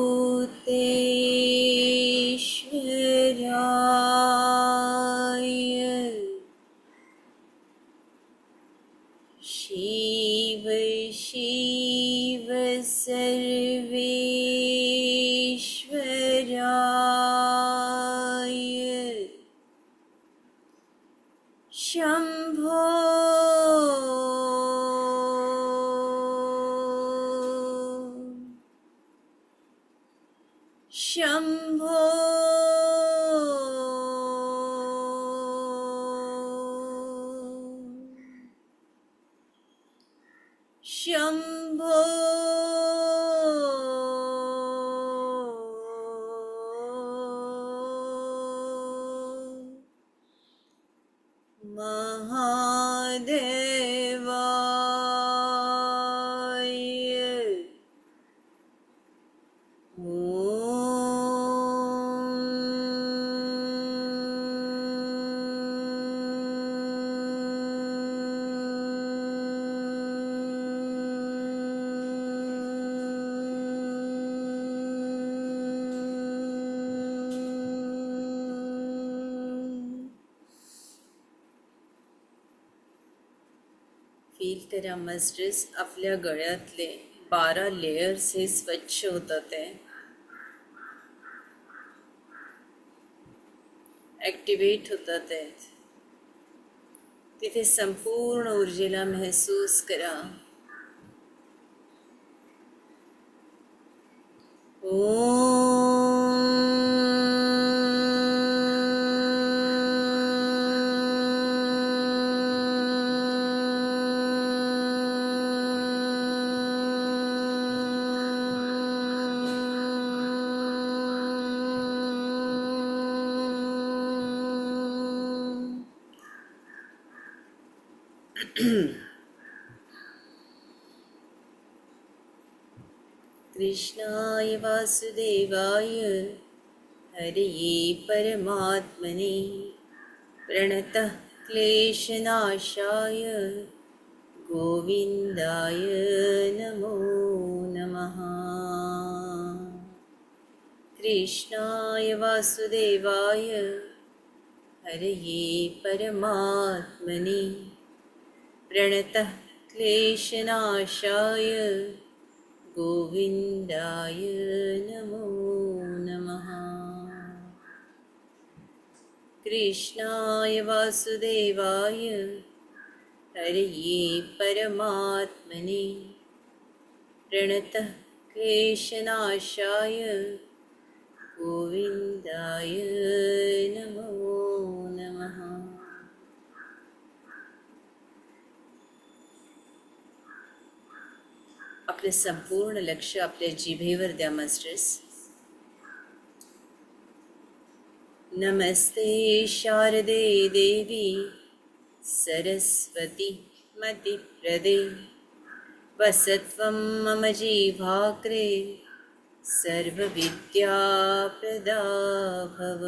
शिव शिव सर्वेश्वराय शंभो शंभो शंभो महादेवाय फील करा मास्टर्स, आपल्या गळ्यातले 12 लेयर्स हे स्वच्छ होतात आहे, ॲक्टिवेट होतात आहेत. तिथे संपूर्ण ऊर्जेला महसूस करा. ओम कृष्णाय वासुदेवाय हरये परमात्मने प्रणतः क्लेशनाशाय गोविन्दाय नमो नमः। कृष्णाय वासुदेवाय हरये परमात्मने प्रणतः क्लेशनाशाय गोविन्दाय नमो नमः। कृष्णाय वासुदेवाय हरये परमात्मने प्रणतः क्लेशनाशाय गोविन्दाय नमो नमः। आपले संपूर्ण लक्ष आपल्या जिभेवर द्या मास्टर्स। नमस्ते शारदे देवी सरस्वती मतिप्रदे वसत्वं मम जीवाग्रे सर्वविद्याप्रदा भव।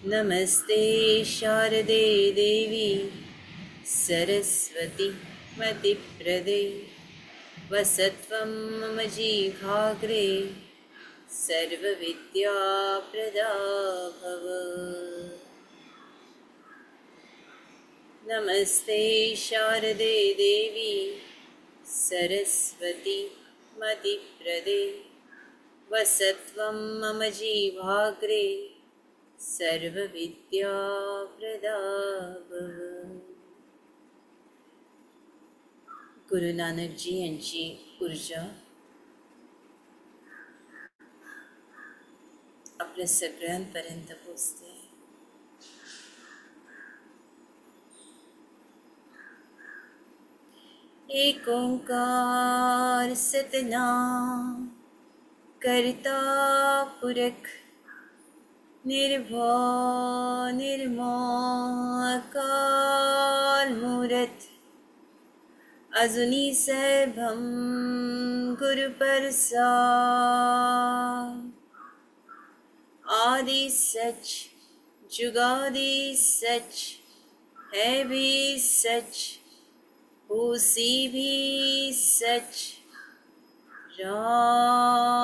नमस्ते शारदे देवी सरस्वती मतिप्रदे वसत्वं मम जीवाग्रे सर्वविद्याप्रदा भव। नमस्ते शारदे देवी सरस्वती मतिप्रदे वसत्वं मम जीवाग्रे सर्वविद्याप्रदा भव। गुरु नानक जी यांची ऊर्जा आपल्या सगळ्यांपर्यंत पोचते। एक ओंकार सतनाम करता पुरख निर्भय निर्मोह अकाल मूरत अजुनी सैभम गुरु प्रसाद। आदि सच जुगादि सच है भी सच उसी भी सच राम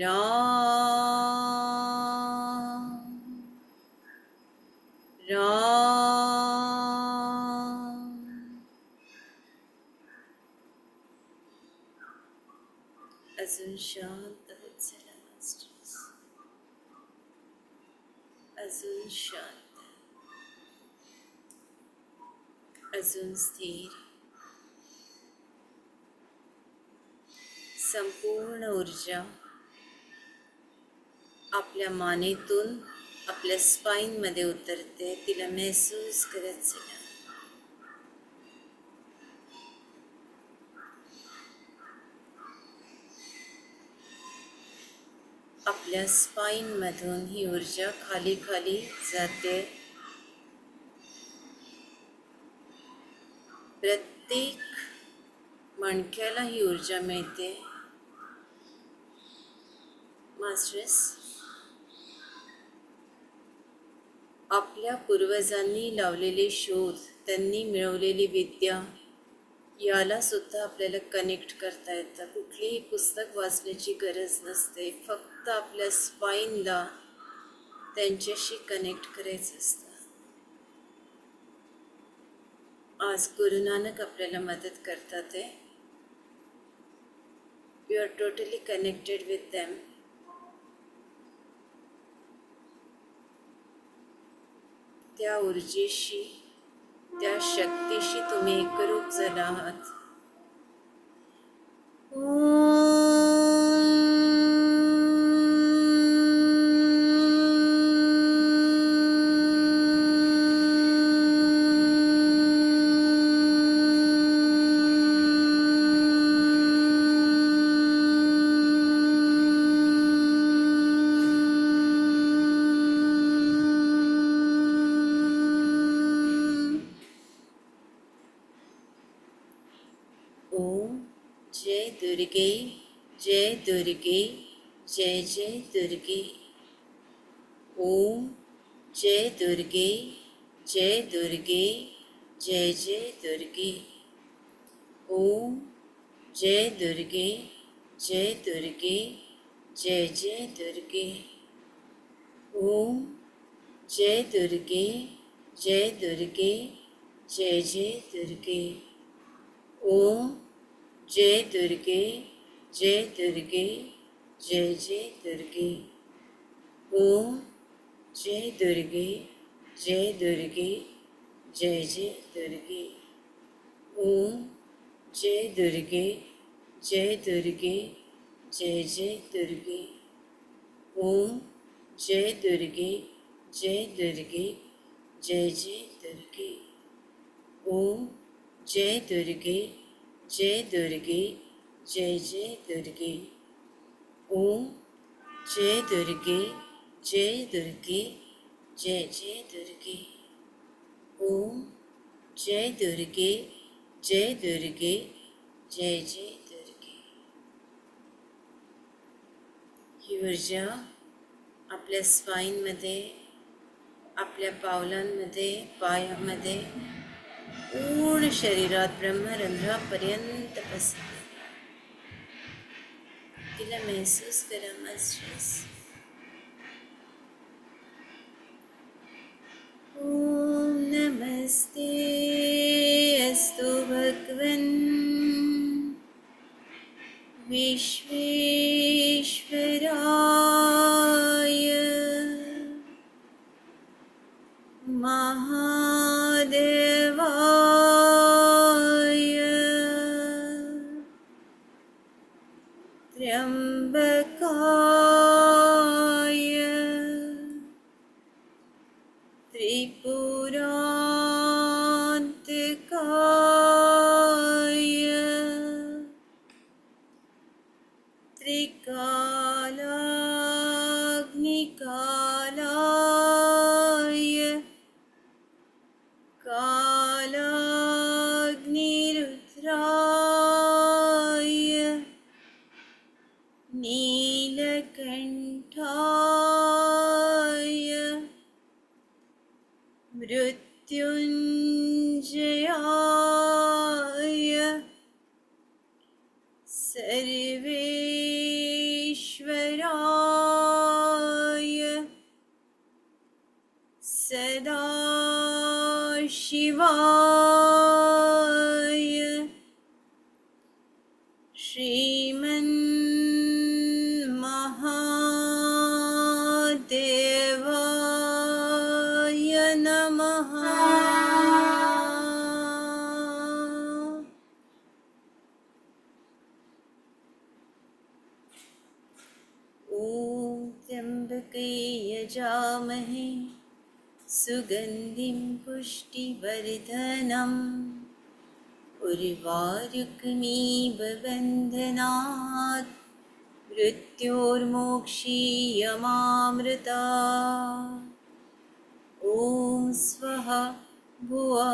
राम राम। अजून शांत होत चला मास्टर्स, अजून शांत, अजून स्थिर। संपूर्ण ऊर्जा आपल्या मानेतून आपल्या स्पाईनमध्ये उतरते, तिला महसूस करत चला। आपल्या स्पाईनमधून ही ऊर्जा खाली खाली जाते। प्रत्येक मणक्याला ही ऊर्जा मिळते। मास्टर्स, आपल्या पूर्वजांनी लावलेले शोध, त्यांनी मिळवलेली विद्या, याला सुद्धा आपल्याला कनेक्ट करता येतं। कुठलीही पुस्तक वाचण्याची गरज नसते, फक्त आपल्या स्पाईनला त्यांच्याशी कनेक्ट करायचं असतं। आज गुरु नानक आपल्याला मदत करतात आहे। You are totally connected with them. त्या ऊर्जेशी, त्या शक्तीशी तुम्ही एकरूप झाला आहात। दुर्गे जय दुर्गे जय जय दुर्गे। ओम जय दुर्गे जय दुर्गे जय जय दुर्गे। ओम जय दुर्गे जय दुर्गे जय जय दुर्गे। ओम जय दुर्गे जय दुर्गे जय जय दुर्गे। ओम जय दुर्गे जय दुर्गे जय जय दुर्गे। ओम जय दुर्गे जय दुर्गे जय जय दुर्गे। ओम जय दुर्गे जय दुर्गे जय जय दुर्गे। ओम जय दुर्गे जय दुर्गे जय जय दुर्गे। ओम जय दुर्गे जय दुर्गे जय जय दुर्गे। ओम जय दुर्गे जय दुर्गे जय जय दुर्गे। ओम जय दुर्गे जय दुर्गे जय जय दुर्गे। ही ऊर्जा आपल्या स्पाईनमध्ये, आपल्या पावलांमध्ये, पायामध्ये, पूर्ण शरीरात ब्रह्मरंध्रापर्यंत पसरते। तिला महसूस करा मास्टर्स। ओम नमस्ते अस्तु भगवन् विश्वेश्वराय महादेवाय त्र्यंबकाय त्रिपुरांतकाय त्रिकालाग्निकालाय कालाग्निरुद्राय नीलकंठाय मृत्युंजयाय सर्वेश्वराय सदाशिवाय श्रीमन्महादेवाय नमः। ॐ त्र्यम्बके यजामहे सुगन्धिं पुष्टिवर्धनम् उर्वारुकमिव बन्धनात् मृत्योर्मोक्षीयमामृता। ॐ स्वः भुवः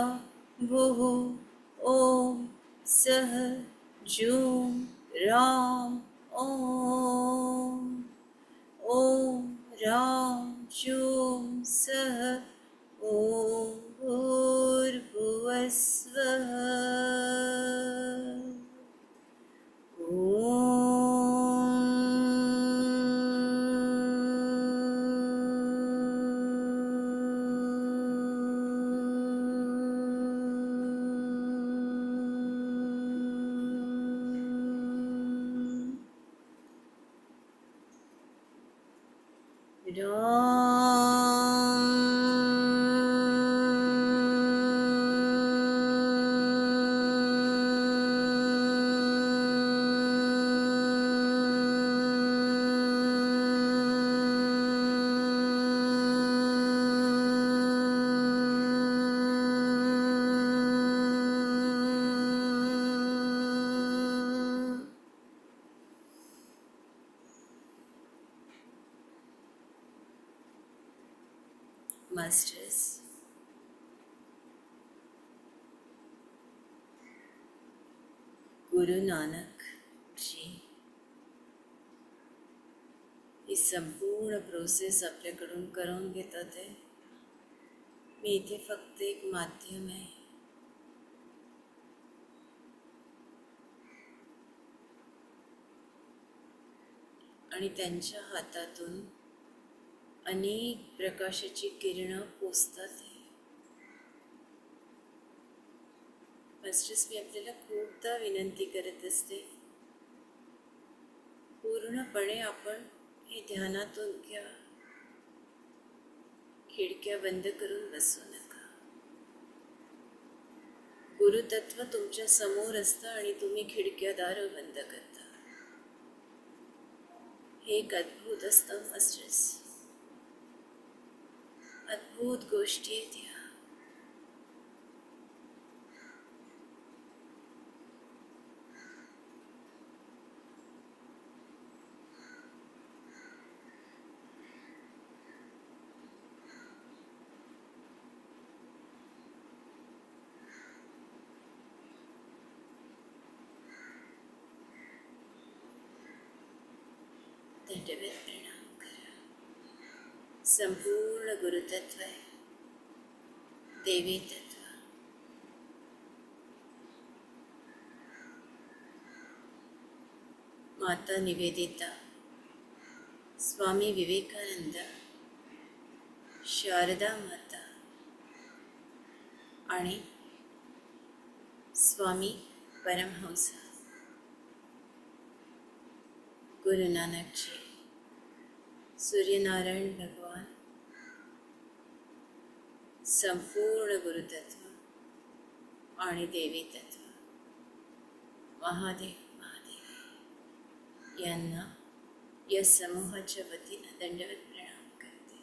भुः ॐ सः जूं रां ॐ रां जूं सः ॐ भूर्भुवस्वः मास्टर्स, गुरु नानक ही संपूर्ण प्रोसेस आपल्याकडून करून घेतात आहे. मी इथे फक्त एक माध्यम आहे. आणि त्यांच्या हातातून अनेक प्रकाशाची किरणं पोचतात आहे. मास्टर्स, मी आपल्याला खूपदा विनंती करत असते, पूर्णपणे आपण हे ध्यानातून घ्या. खिडक्या बंद करून बसू नका. गुरुतत्व तुमच्या समोर असतं आणि तुम्ही खिडक्या दारं बंद करता. हे एक अद्भुत असतं मास्टर्स. अद्भुत गोष्टी आहेत ह्या. दंडवत प्रणाम करा. संपूर्ण गुरुतत्व आहे, देवी तत्व. माता निवेदिता, स्वामी विवेकानंद, शारदा माता आणि स्वामी परमहंस गुरु नानक जी, सूर्यनारायण भगवान, संपूर्ण गुरुतत्व आणि देवी तत्व, महादेव यांना या समूहाच्या वतीनं दंडवत प्रणाम करते.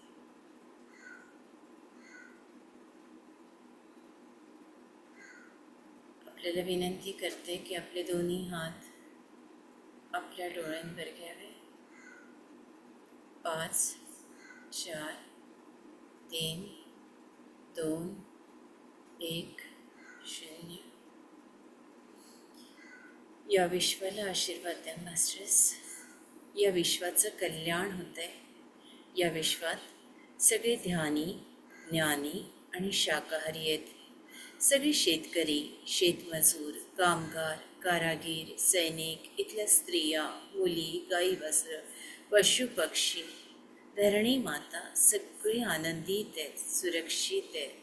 आपल्याला विनंती करते की आपले दोन्ही हात आपल्या डोळ्यांवर घ्यावे. 5, 4, 3, 2, 1, 0. या विश्वाला आशीर्वाद द्या मास्टर्स. या विश्वाचं कल्याण होतं आहे. या विश्वात सगळे ध्यानी, ज्ञानी आणि शाकाहारी आहेत. सगळे शेतकरी, शेतमजूर, कामगार, कारागीर, सैनिक, इथल्या स्त्रिया, मुली, गाई वासरं, पशु पक्षी, धरणी माता सगळे आनंदित आहेत, सुरक्षित आहेत.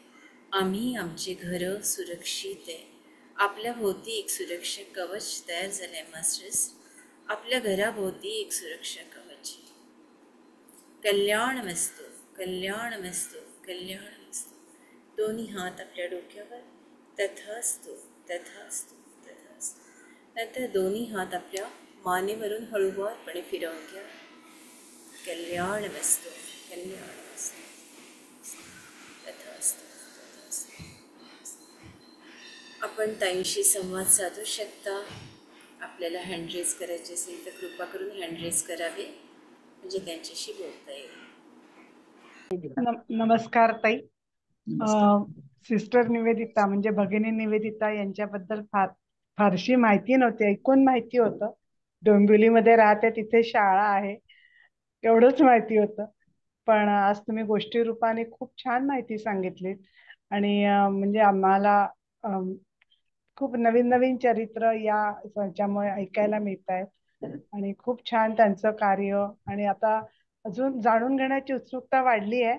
आम्ही आमचे घरं सुरक्षित आहे. आपल्या भोवती एक सुरक्षा कवच तयार झालं आहे मास्टर्स. आपल्या घराभोवती एक सुरक्षा कवच. कल्याणमस्तु, कल्याणमस्तु, कल्याणमस्तु. दोन्ही हात आपल्या डोक्यावर. तथास्तु, तथास्तु, तथास्तु. नंतर दोन्ही हात आपल्या मानेवरून हळूवारपणे फिरवून घ्या. कल्याणमस्तु, कल्याणमस्तु, तथास्तु, तथास्तु. आपण ताईंशी संवाद साधू शकता. आपल्याला हँड रेज करायचे असेल तर कृपा करून हँड रेज करावे, म्हणजे त्यांच्याशी बोलता येईल. नमस्कार ताई. नमस्कार. सिस्टर निवेदिता म्हणजे भगिनी निवेदिता यांच्याबद्दल फारशी माहिती नव्हती. ऐकून माहिती होतं, डोंबिवलीमध्ये राहते, तिथे शाळा आहे, एवढंच माहिती होतं. पण आज तुम्ही गोष्टी रूपाने खूप छान माहिती सांगितलीत आणि म्हणजे आम्हाला खूप नवीन नवीन चरित्र या ह्याच्यामुळे ऐकायला मिळत आहेत आणि खूप छान त्यांचं कार्य. आणि आता अजून जाणून घेण्याची उत्सुकता वाढली आहे,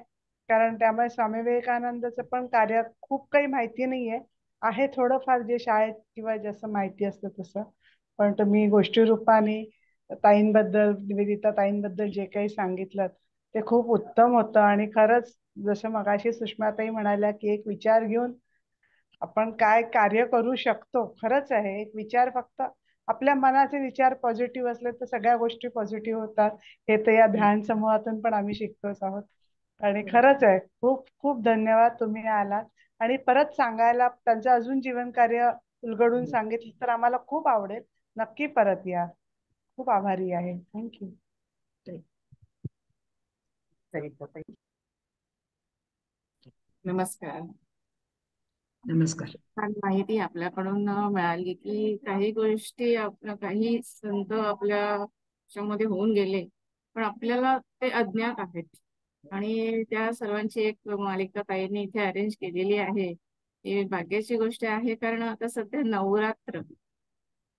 कारण त्यामुळे स्वामी विवेकानंदचं पण कार्य खूप काही माहिती नाहीये. आहे थोडंफार जे शाळेत किंवा जसं माहिती असतं तसं. पण तुम्ही गोष्टी रूपाने ताईंबद्दल, निवेदिता ताईंबद्दल जे काही सांगितलं ते खूप उत्तम होतं. आणि खरंच जसं मगाशी सुषमाताई म्हणाल्या की एक विचार घेऊन आपण काय कार्य करू शकतो. खरंच आहे, एक विचार, फक्त आपल्या मनाचे विचार पॉझिटिव्ह असले तर सगळ्या गोष्टी पॉझिटिव्ह होतात. हे तर या ध्यान समूहातून पण आम्ही शिकतोच आहोत. आणि खरंच आहे, खूप खूप धन्यवाद तुम्ही आलात. आणि परत सांगायला त्यांचं अजून जीवन कार्य उलगडून सांगितलं तर आम्हाला खूप आवडेल. नक्की परत या. खूप आभारी आहे. थँक्यू. नमस्कार. नमस्कार. छान माहिती आपल्याकडून मिळाली की काही गोष्टी काही संत आपल्या मध्ये होऊन गेले पण आपल्याला ते अज्ञात आहेत. आणि त्या सर्वांची एक मालिका ताईंनी इथे अरेंज केलेली आहे. ही भाग्याची गोष्ट आहे, कारण आता सध्या नवरात्र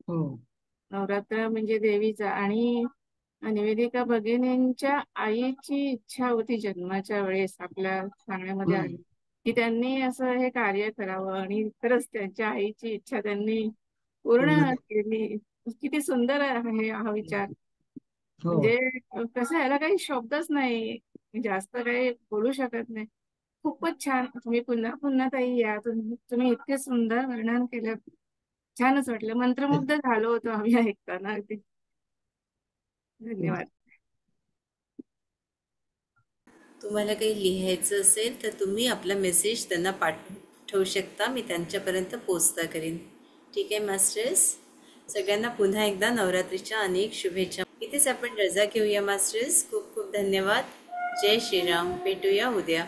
हो. नवरात्र म्हणजे देवीचा. आणि निवेदिता भगिनींच्या आईची इच्छा होती जन्माच्या वेळेस आपल्या सांगण्यामध्ये हम्म. आली की त्यांनी असं हे कार्य करावं, आणि खरंच त्यांच्या आईची इच्छा त्यांनी पूर्ण पूर्ण केली. किती सुंदर आहे हा विचार. हो. म्हणजे कसं याला काही शब्दच नाही, जास्त काही बोलू शकत नाही. खूपच छान. तुम्ही पुन्हा पुन्हा ताई या. तुम्ही इतके सुंदर वर्णन केलं. छानच वाटलं. मंत्रमुग्ध झालो होतो आम्ही ऐकताना. अगदी धन्यवाद. तुम्हाला काही लिहायचं असेल तर तुम्ही आपला मेसेज त्यांना पाठवू शकता. मी त्यांच्यापर्यंत पोचता करीन. ठीक आहे मास्टर्स. सगळ्यांना पुन्हा एकदा नवरात्रीच्या अनेक शुभेच्छा. इथेच आपण रजा घेऊया मास्टर्स. खूप खूप धन्यवाद. जय श्रीराम. भेटूया उद्या.